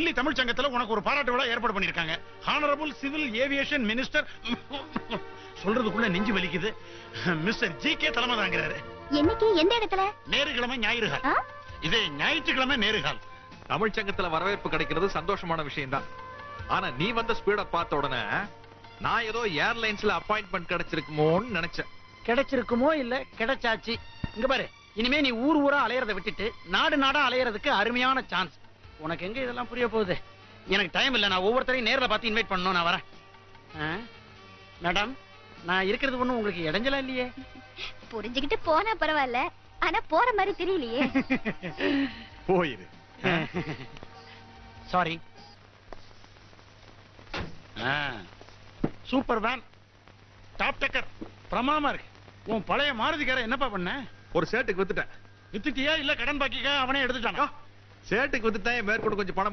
டெல்லி தமிழ் சங்கத்துல உனக்கு ஒரு பாராட்டு விழா ஏற்பாடு பண்ணிருக்காங்க. ஹானரபிள் சிவில் ஏவியேஷன் மினிஸ்டர் சொல்றதுக்குள்ள நெஞ்சு வலிக்குது. Mister G K. தலைமை தாங்கிறாரு. என்னைக்கு எந்த இடத்துல? நேருகிழமை ஞாயிறுகால். இதே ஞாயிற்றுக்கிழமை நேருகால். தமிழ் சங்கத்துல வரவேற்பு கிடைக்கிறது சந்தோஷமான விஷயம் தான். ஆனா நீ வந்த ஸ்பீட பார்த்த உடனே நான் ஏதோ ஏர்லைன்ஸ்ல அப்பாயின்ட்மெண்ட் கிடைச்சிருக்குமோன்னு நினைச்சேன். கிடைச்சிருக்குமோ இல்ல கிடைச்சாச்சு. இங்க பாரு, இனிமே நீ ஊர் ஊரா அலையறதை விட்டுட்டு நாடு நாடா அலையறதுக்கு அருமையான சான்ஸ். உனக்கு எங்க இதெல்லாம் புரிய போகுது? எனக்கு டைம் இல்ல. நான் ஒவ்வொருத்தரையும் நேர்ல பார்த்து இன்வைட் பண்ணணும். நான் வரேன். மேடம், நான் இருக்கிறது ஒண்ணும் உங்களுக்கு இடைஞ்சலா இல்லையே? புரிஞ்சுக்கிட்டு போனா பரவாயில்ல, ஆனா போற மாதிரி தெரியலையே. போயிரு. சாரி. சூப்பர் வேன், டாப் டக்கர், பிரமாதமா இருக்கு. உன் பழைய மாருதிக்கார என்னப்பா பண்ண? ஒரு சேட்டுக்கு வித்துட்டேன். வித்துட்டியா இல்ல கடன் பாக்கிக்கா அவனே எடுத்துட்டானா? சேட்டுக்கு வித்துட்டேன். மேற்கொண்டு கொஞ்சம் பணம்